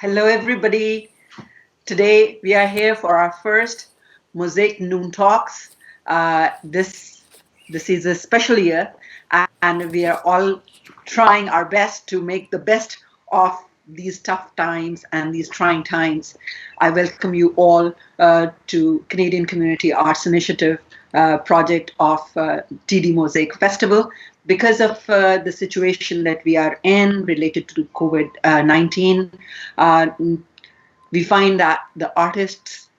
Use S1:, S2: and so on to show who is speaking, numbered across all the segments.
S1: Hello, everybody. Today we are here for our first Mosaic Noon Talks. This is a special year, and we are all trying our best to make the best of these tough times and these trying times. I welcome you all to Canadian Community Arts Initiative project of TD Mosaic Festival. Because of the situation that we are in related to COVID-19, uh, we find that the artists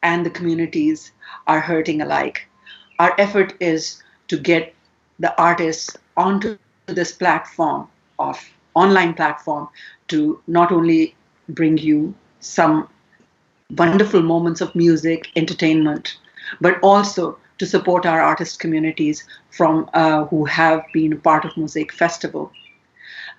S1: and the communities are hurting alike. Our effort is to get the artists onto this platform of online platform to not only bring you some wonderful moments of music, entertainment, but also to support our artist communities from who have been part of Mosaic Festival.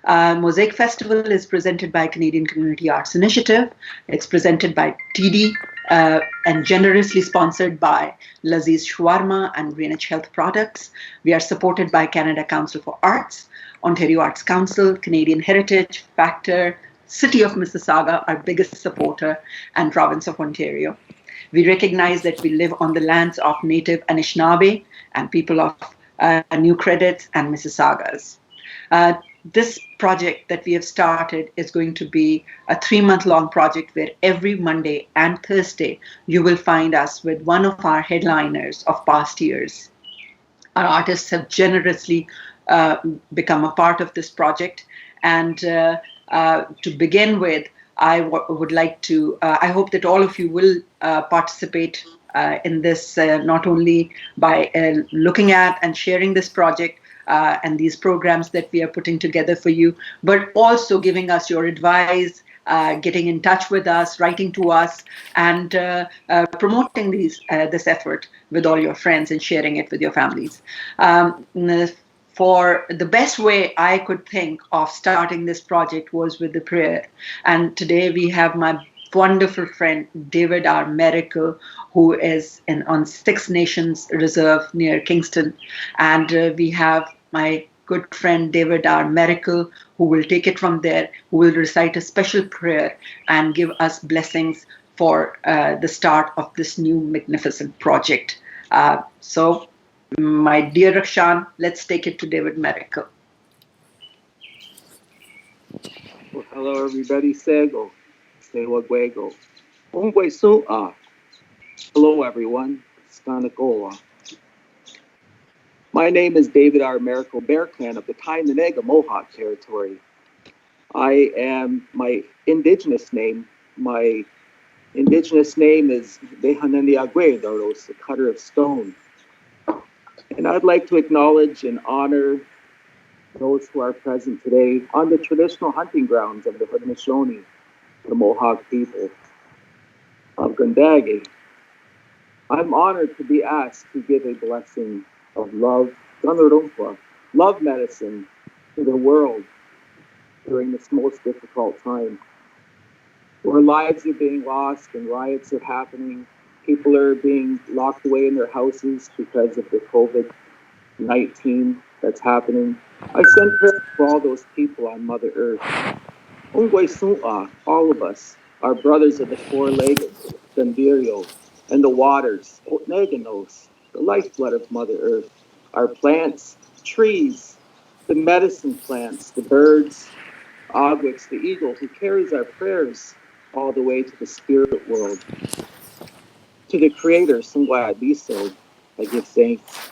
S1: Mosaic Festival is presented by Canadian Community Arts Initiative. It's presented by TD and generously sponsored by Laziz Shawarma and Greenwich Health Products. We are supported by Canada Council for Arts, Ontario Arts Council, Canadian Heritage, Factor, City of Mississauga, our biggest supporter, and Province of Ontario. We recognize that we live on the lands of Native Anishinaabe and people of New Credits and Mississaugas. This project that we have started is going to be a 3-month long project where every Monday and Thursday you will find us with one of our headliners of past years. Our artists have generously become a part of this project. And to begin with, would like to, I hope that all of you will participate in this, not only by looking at and sharing this project, and these programs that we are putting together for you, but also giving us your advice, getting in touch with us, writing to us, and promoting this effort with all your friends and sharing it with your families. For the best way I could think of starting this project was with the prayer. And today we have my wonderful friend David R. Miracle, who is on Six Nations Reserve near Kingston. And we have my good friend David R. Miracle, who will take it from there, who will recite a special prayer and give us blessings for the start of this new magnificent project. So, my dear Rakshan, let's take it to David Miracle.
S2: Well, hello, everybody. Sego. Sewagwego. Ongwe su'a. Hello, everyone. Stanakoa. My name is David R. Miracle Bear Clan of the Kainanega Mohawk Territory. I am my indigenous name. My indigenous name is Behananiagwedoros, the cutter of stone. And I'd like to acknowledge and honor those who are present today on the traditional hunting grounds of the Haudenosaunee, the Mohawk people of Gundage. I'm honored to be asked to give a blessing of love, love medicine to the world during this most difficult time, where lives are being lost and riots are happening. People are being locked away in their houses because of the COVID-19 that's happening. I send prayers for all those people on Mother Earth. Ongwe Su'a, all of us, our brothers of the four-legged, Sandirio, and the waters, Otneganos, the lifeblood of Mother Earth, our plants, trees, the medicine plants, the birds, Agwix, the eagle, who carries our prayers all the way to the spirit world. To the Creator, Sungwa Abiso, I give thanks.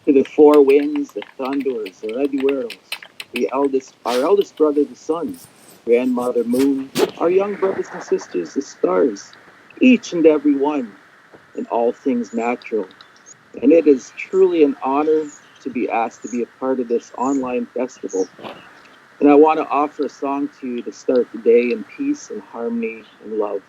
S2: To the four winds, the thunders, the Redueros, our eldest brother, the sun, grandmother moon, our young brothers and sisters, the stars, each and every one, and all things natural. And it is truly an honor to be asked to be a part of this online festival. And I want to offer a song to you to start the day in peace and harmony and love.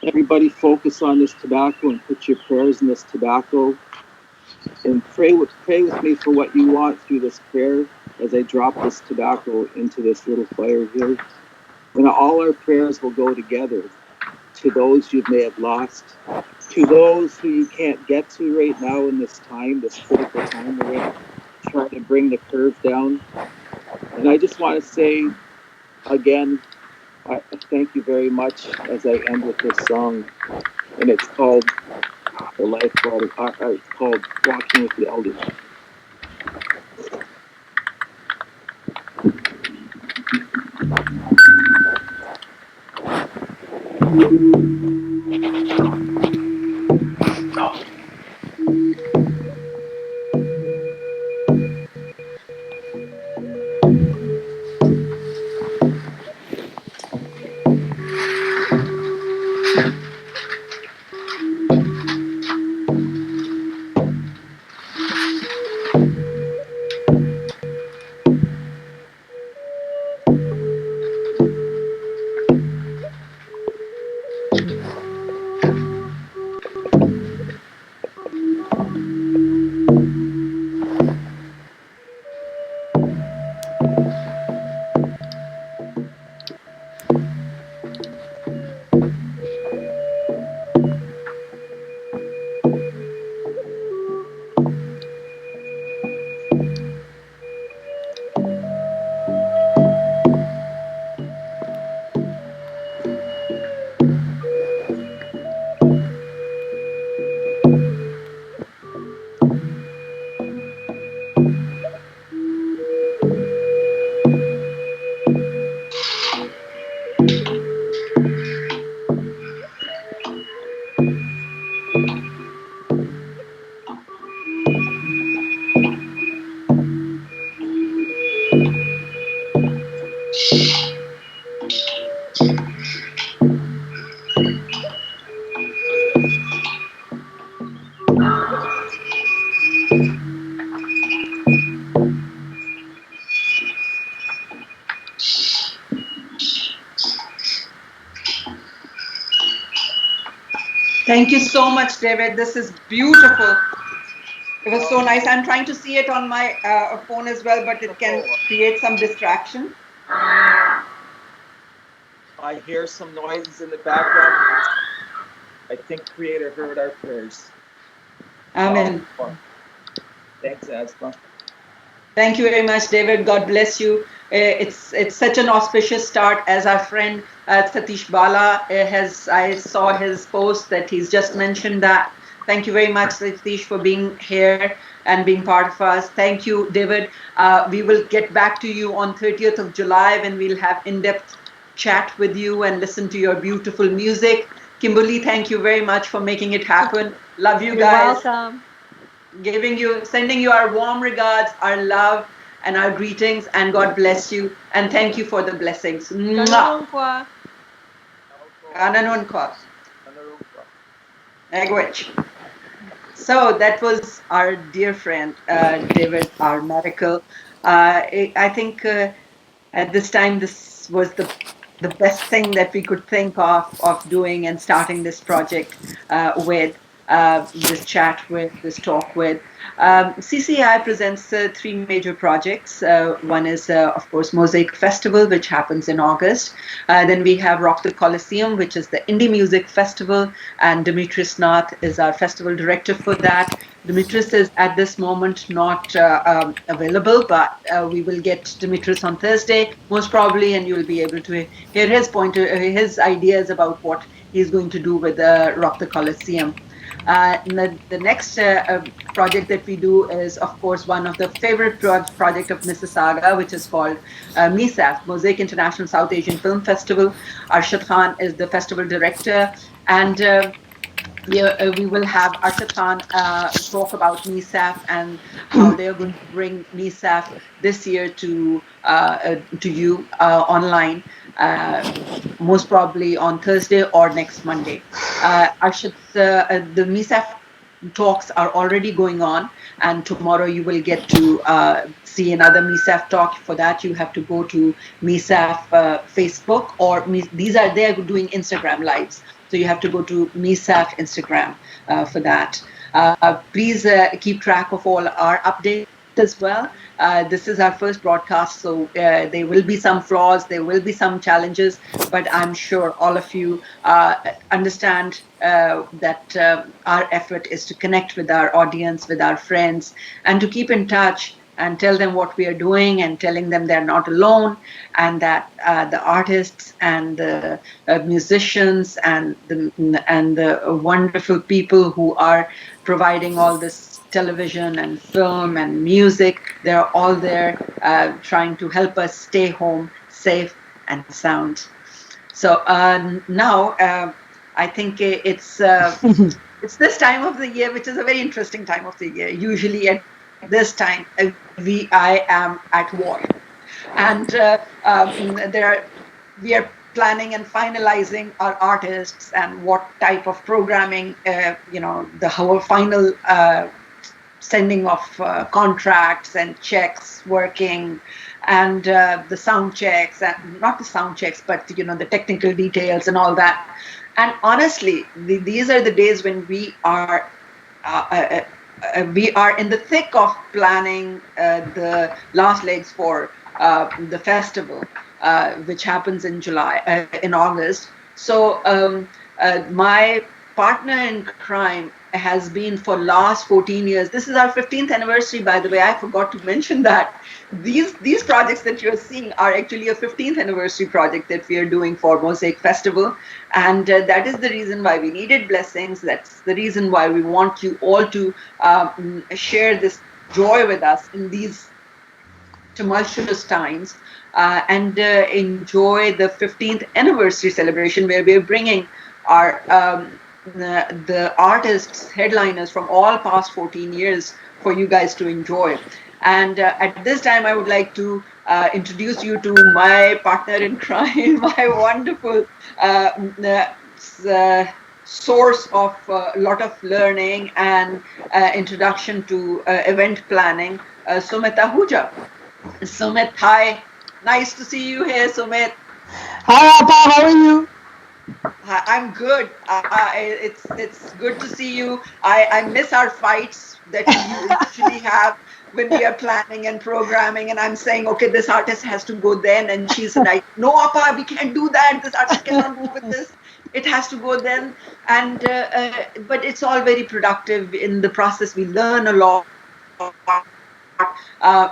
S2: Everybody focus on this tobacco and put your prayers in this tobacco and pray with me for what you want through this prayer. as I drop this tobacco into this little fire here. And all our prayers will go together to those you may have lost, to those who you can't get to right now in this time, this critical time we're in, trying to bring the curve down. And I just want to say again, I thank you very much as I end with this song. And it's called The Lifeblood. It's called Walking with the Elders.
S1: Thank you so much, David. This is beautiful. It was so nice. I'm trying to see it on my phone as well, but it can create some distraction.
S2: I hear some noises in the background. I think Creator heard our prayers.
S1: Amen.
S2: Thanks, Asma.
S1: Thank you very much, David. God bless you. It's such an auspicious start. As our friend Satish Bala I saw his post that he's just mentioned that. Thank you very much, Satish, for being here and being part of us. Thank you, David. We will get back to you on 30th of July when we'll have in-depth chat with you and listen to your beautiful music. Kimberly, thank you very much for making it happen. Love you guys.
S3: You're welcome.
S1: Sending you our warm regards, our love, and our greetings, and God bless you. And thank you for the blessings.
S3: Ganoon kwa.
S1: Ganoon kwa. Language. So that was our dear friend, David, our medical. I think at this time, this was the best thing that we could think of doing and starting this project with. This chat with, this talk with. CCI presents three major projects. One is, of course, Mosaic Festival, which happens in August. Then we have Rock the Coliseum, which is the Indie Music Festival, and Dimitris Nath is our festival director for that. Dimitris is at this moment not available, but we will get Dimitris on Thursday, most probably, and you will be able to hear his ideas about what he's going to do with Rock the Coliseum. The next project that we do is, of course, one of the favorite project of Mississauga, which is called MISAF, Mosaic International South Asian Film Festival. Arshad Khan is the festival director, and we will have Arshad Khan talk about MISAF and how they are going to bring MISAF this year to you online, most probably on Thursday or next Monday. The MISAF talks are already going on, and tomorrow you will get to see another MISAF talk. For that, you have to go to MISAF Facebook, or they are doing Instagram lives. So you have to go to MISAF Instagram for that. Please keep track of all our updates as well. This is our first broadcast, so there will be some flaws, there will be some challenges, but I'm sure all of you understand that our effort is to connect with our audience, with our friends, and to keep in touch and tell them what we are doing and telling them they're not alone, and that the artists and the musicians and the wonderful people who are providing all this television and film and music, they're all there trying to help us stay home safe and sound. So now I think it's this time of the year, which is a very interesting time of the year. Usually at this time, I am at war, and we are planning and finalizing our artists and what type of programming, the whole final sending of contracts and checks working, and the sound checks, and not the sound checks, but the technical details and all that. And honestly, these are the days when we are in the thick of planning the last legs for the festival, which happens in in August. So my partner in crime has been for last 14 years. This is our 15th anniversary, by the way. I forgot to mention that. These projects that you're seeing are actually a 15th anniversary project that we are doing for Mosaic Festival. And that is the reason why we needed blessings. That's the reason why we want you all to share this joy with us in these tumultuous times, and enjoy the 15th anniversary celebration, where we're bringing our the artists, headliners from all past 14 years for you guys to enjoy. And at this time, I would like to introduce you to my partner in crime, my wonderful source of a lot of learning and introduction to event planning, Sumit Ahuja. Sumit, hi. Nice to see you here, Sumit.
S3: Hi, Appa, how are you?
S1: I'm good. It's good to see you. I miss our fights that we usually have when we are planning and programming. And I'm saying, okay, this artist has to go then, and she's like, no, Appa, we can't do that. This artist cannot go with this. It has to go then. And but it's all very productive. In the process, we learn a lot.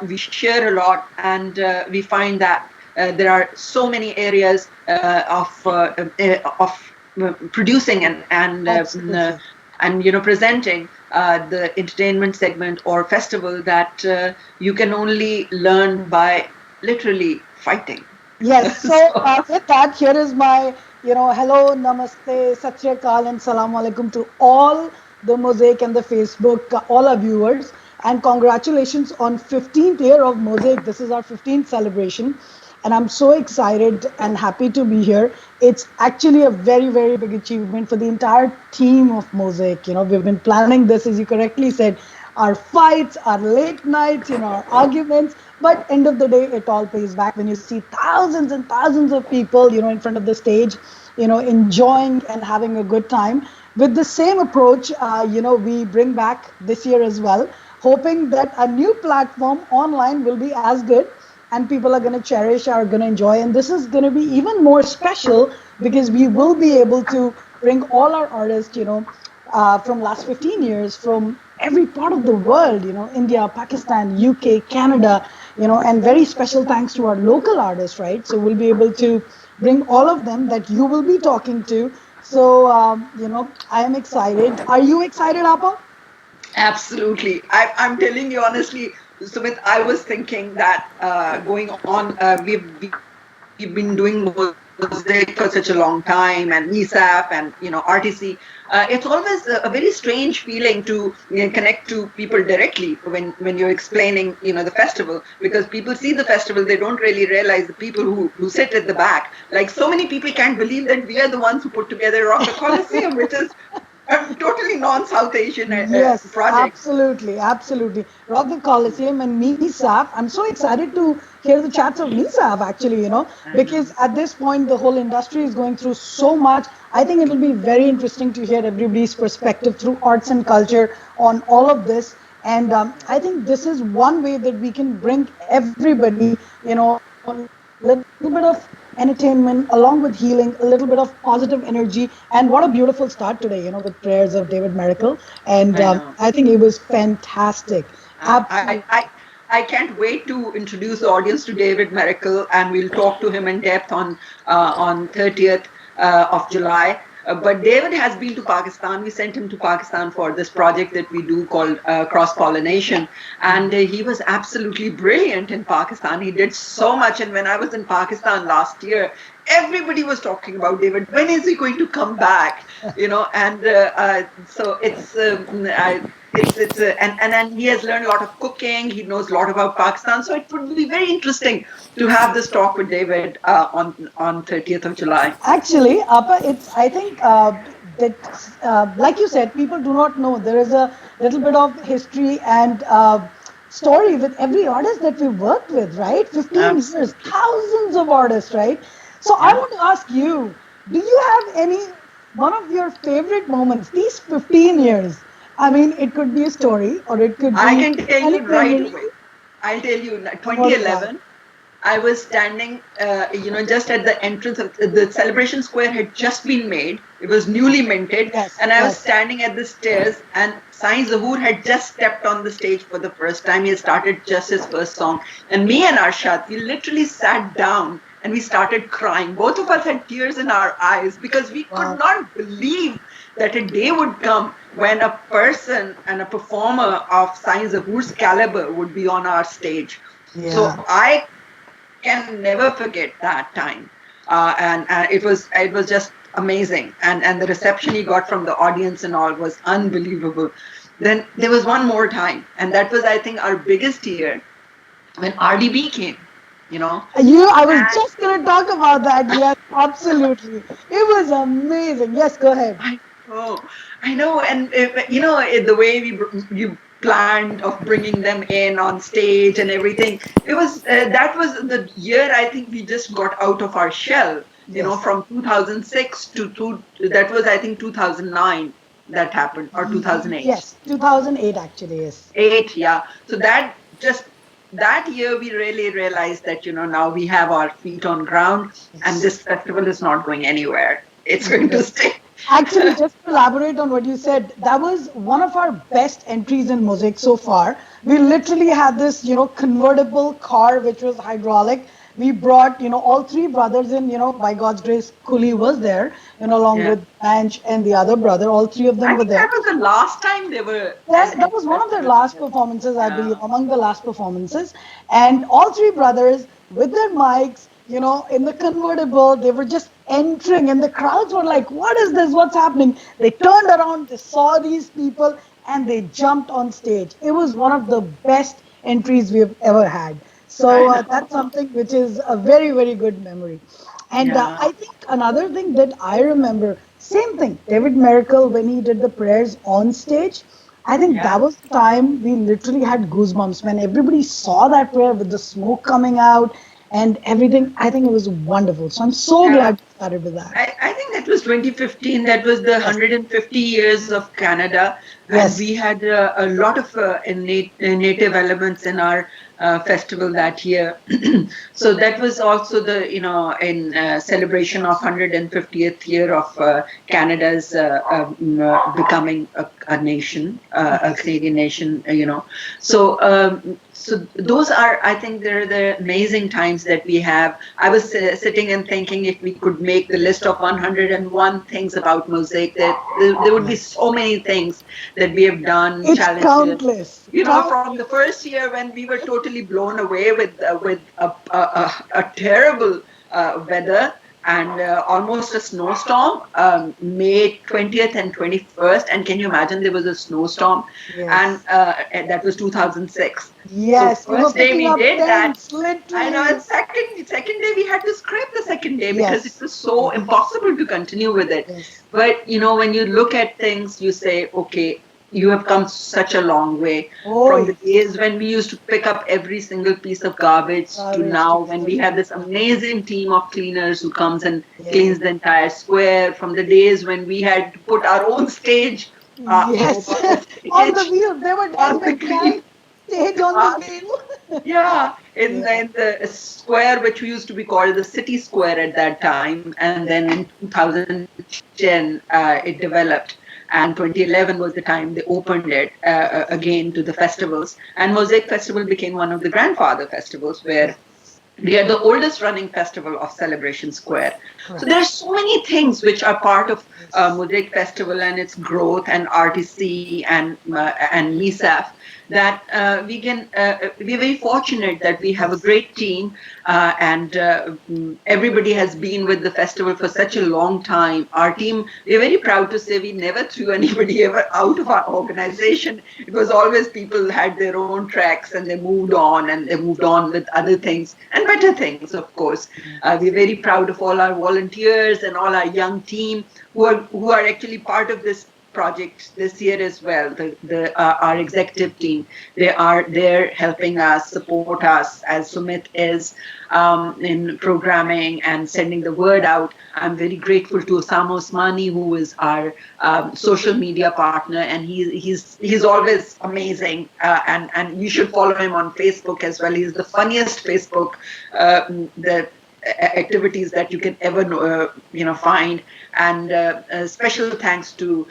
S1: We share a lot, and we find that there are so many areas of producing and presenting the entertainment segment or festival that you can only learn by literally fighting.
S3: Yes, so with that, here is my, hello, namaste, sat sri akal, and salam alaikum to all the Mosaic and the Facebook, all our viewers. And congratulations on 15th year of Mosaic. This is our 15th celebration. And I'm so excited and happy to be here. It's actually a very, very big achievement for the entire team of Mosaic. We've been planning this, as you correctly said, our fights, our late nights, our arguments. But end of the day, it all pays back when you see thousands and thousands of people, in front of the stage, enjoying and having a good time. With the same approach, we bring back this year as well, hoping that a new platform online will be as good and people are going to cherish, are going to enjoy. And this is going to be even more special because we will be able to bring all our artists, from last 15 years, from every part of the world, India, Pakistan, UK, Canada, and very special thanks to our local artists, right? So we'll be able to bring all of them that you will be talking to. So, I am excited. Are you excited, Appa?
S1: Absolutely. I'm telling you honestly, Sumit, I was thinking that going on, we've been doing Mosaic for such a long time, and MISAF and RTC. It's always a very strange feeling to connect to people directly when you're explaining the festival, because people see the festival, they don't really realize the people who sit at the back. Like, so many people can't believe that we are the ones who put together Rock the Coliseum, which is a totally non-South Asian
S3: Yes,
S1: project.
S3: absolutely, absolutely. Rock the Coliseum and MISAF. I'm so excited to hear the chats of MISAF actually, because at this point the whole industry is going through so much. I think it'll be very interesting to hear everybody's perspective through arts and culture on all of this. And I think this is one way that we can bring everybody, a little bit of entertainment along with healing, a little bit of positive energy. And what a beautiful start today, with prayers of David Miracle. And
S1: I know.
S3: I think it was fantastic.
S1: Uh,
S3: Absolutely.
S1: I, I, I can't wait to introduce the audience to David Miracle, and we'll talk to him in depth on 30th of July. But David has been to Pakistan. We sent him to Pakistan for this project that we do called Cross Pollination, and he was absolutely brilliant in Pakistan. He did so much, and when I was in Pakistan last year, everybody was talking about David. When is he going to come back? And so and then he has learned a lot of cooking. He knows a lot about Pakistan. So it would be very interesting to have this talk with David on 30th of July.
S3: Actually, Appa, it's I think that like you said, people do not know there is a little bit of history and story with every artist that we worked with, right? 15 years,
S1: Absolutely.
S3: thousands of artists, right? So I
S1: Yeah.
S3: want to ask you, do you have any one of your favorite moments these 15 years? I mean, it could be a story or it could
S1: I
S3: be
S1: can tell
S3: any
S1: you right
S3: memory.
S1: away. I'll tell you,
S3: And what is that?
S1: 2011. I was standing, just at the entrance of the Celebration Square had just been made. It was newly minted,
S3: Yes,
S1: and I was
S3: yes.
S1: standing at the stairs. And Sai Zahoor had just stepped on the stage for the first time. He had started just his first song, and me and Arshad, we literally sat down and we started crying. Both of us had tears in our eyes because we could
S3: Wow.
S1: not believe that a day would come when a person and a performer of Sai Zahoor's caliber would be on our stage. So
S3: Yeah.
S1: I can never forget that time. And it was just amazing. And the reception he got from the audience and all was unbelievable. Then there was one more time, and that was, I think, our biggest year when RDB came. You know,
S3: I was
S1: and
S3: just going to talk about that. Yes, absolutely. It was amazing. Yes, go ahead.
S1: I know, I know, and the way you planned of bringing them in on stage and everything. It was that was the year I think we just got out of our shell.
S3: Yes.
S1: From 2006 that was, I think, 2009 that happened, or 2008.
S3: Yes, 2008 actually, yes.
S1: Eight, yeah. So that year we really realized that now we have our feet on ground, and
S3: Yes.
S1: this festival is not going anywhere. It's going to stay.
S3: Actually, just to elaborate on what you said, that was one of our best entries in Mosaic so far. We literally had this, convertible car which was hydraulic. We brought, all three brothers in, by God's grace, Kuli was there, along
S1: Yeah.
S3: with Anj and the other brother. All three of them
S1: I
S3: were
S1: think
S3: there.
S1: that was the last time they were
S3: That
S1: at
S3: was
S1: the
S3: one of their
S1: festival.
S3: last performances, I believe,
S1: Yeah.
S3: among the last performances. And all three brothers with their mics, in the convertible, they were just entering, and the crowds were like, "What is this? What's happening?" They turned around, they saw these people, and they jumped on stage. It was one of the best entries we've ever had. So
S1: I
S3: that's
S1: know.
S3: something which is a very, very good memory. And
S1: Yeah.
S3: I think another thing that I remember, same thing, David Miracle, when he did the prayers on stage, I think
S1: Yeah.
S3: that was the time we literally had goosebumps when everybody saw that prayer with the smoke coming out and everything. I think it was wonderful. So I'm so
S1: Yeah.
S3: glad you started with that.
S1: I think that was 2015. That was the
S3: Yes.
S1: 150 years of Canada, and
S3: Yes.
S1: we had a lot of native elements in our festival that year. So that was also the in celebration of 150th year of Canada's becoming a nation, a
S3: Yes.
S1: Canadian nation. So those are, I think, they're the amazing times that we have. I was sitting and thinking, if we could make the list of 101 things about Mosaic, there would be so many things that we have done,
S3: It's
S1: challenges.
S3: countless.
S1: From the first year when we were totally blown away with a terrible weather and almost a snowstorm, May 20th and 21st. And can you imagine, there was a snowstorm, and
S3: Yes.
S1: that was 2006. So
S3: Yes. We were
S1: first day
S3: picking
S1: we
S3: up
S1: did that.
S3: tents,
S1: I know. And
S3: literally.
S1: second day we had to scrap the second day because it
S3: Yes.
S1: was so
S3: Yes.
S1: impossible to continue with it.
S3: Yes.
S1: But when you look at things, you say, okay, you have come such a long way
S3: Oh,
S1: from the
S3: yes.
S1: days when we used to pick up every single piece of garbage to
S3: Garbage
S1: now when we
S3: together.
S1: have this amazing team of cleaners who comes and
S3: Yes.
S1: cleans the entire square, from the days when we had to put our own stage
S3: Yes,
S1: the
S3: on the
S1: stage,
S3: wheel. They were
S1: on
S3: doing
S1: the
S3: a
S1: green.
S3: grand stage on the wheel.
S1: Yeah,
S3: Yeah.
S1: in the square which used to be called the city square at that time, and then in 2010 it developed, and 2011 was the time they opened it again to the festivals. And Mosaic Festival became one of the grandfather festivals where we are the oldest running festival of Celebration Square. So
S3: Correct.
S1: there are so many things which are part of
S3: Yes.
S1: Mosaic Festival and its growth and RTC and MISAF that we're very fortunate that we have a great team and everybody has been with the festival for such a long time. Our team, we're very proud to say we never threw anybody ever out of our organization. It was always people had their own tracks and they moved on and they moved on with other things and better things, of course. We're very proud of all our volunteers and all our young team who are actually part of this project this year as well. Our executive team, they are there helping us, support us, as Sumit is in programming and sending the word out. I'm very grateful to Osama Osmani, who is our social media partner, and he's always amazing. And you should follow him on Facebook as well. He's the funniest Facebook the activities that you can ever find. And special thanks to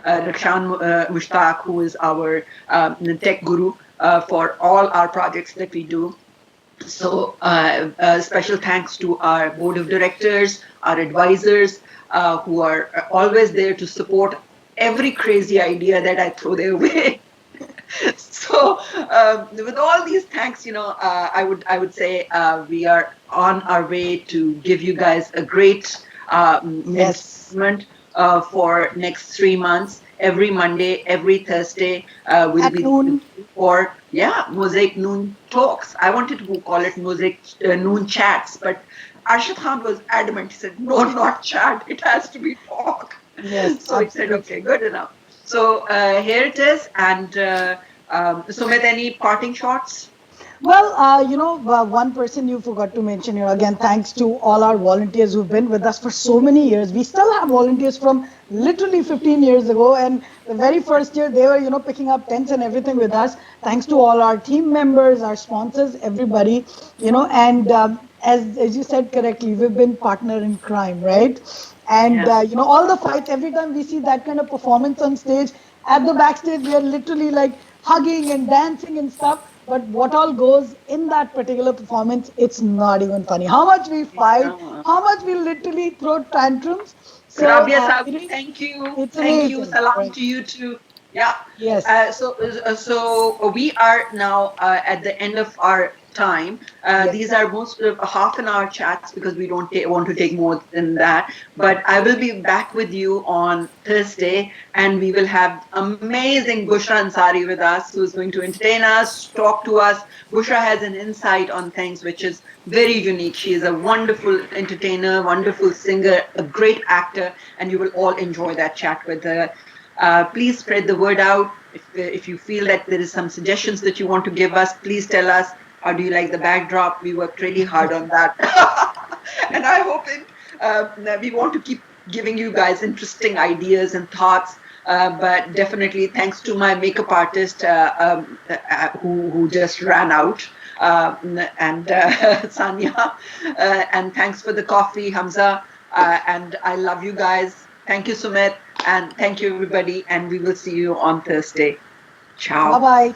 S1: Rakshan Mushtaq, who is our tech guru for all our projects that we do. So special thanks to our board of directors, our advisors, who are always there to support every crazy idea that I throw their way. So with all these thanks, I would say we are on our way to give you guys a great
S3: Yes.
S1: entertainment for next 3 months. Every Monday, every Thursday, we'll
S3: At
S1: be
S3: noon.
S1: for Mosaic Noon Talks. I wanted to call it Mosaic Noon Chats, but Arshad Khan was adamant. He said, "No, not chat. It has to be talk."
S3: Yes,
S1: So I said,
S3: absolutely.
S1: "Okay, good enough." So here it is. And Sumit, any parting shots?
S3: Well, one person you forgot to mention here again, thanks to all our volunteers who've been with us for so many years. We still have volunteers from literally 15 years ago. And the very first year, they were, picking up tents and everything with us. Thanks to all our team members, our sponsors, everybody, and as you said correctly, we've been partner in crime, right? And,
S1: Yeah.
S3: all the fights, every time we see that kind of performance on stage, at the backstage, we are literally like hugging and dancing and stuff. But what all goes in that particular performance, it's not even funny. How much we fight,
S1: Yeah.
S3: how much we literally throw tantrums. So
S1: Rabia Saab,
S3: it is,
S1: thank you.
S3: it's
S1: Thank you.
S3: amazing,
S1: Salam
S3: right?
S1: to you too. Yeah.
S3: Yes,
S1: So we are now at the end of our time. These
S3: yes.
S1: are most of half an hour chats because we don't want to take more than that. But I will be back with you on Thursday, and we will have amazing Bushra Ansari with us, who's going to entertain us, talk to us. Bushra has an insight on things which is very unique. She is a wonderful entertainer, wonderful singer, a great actor, and you will all enjoy that chat with her. Please spread the word out. If you feel that there is some suggestions that you want to give us, please tell us. How do you like the backdrop? We worked really hard on that. And I hope that we want to keep giving you guys interesting ideas and thoughts. But definitely thanks to my makeup artist who just ran out, and Sanya. And thanks for the coffee, Hamza. And I love you guys. Thank you, Sumit. And thank you, everybody. And we will see you on Thursday.
S3: Bye
S1: Ciao.
S3: bye.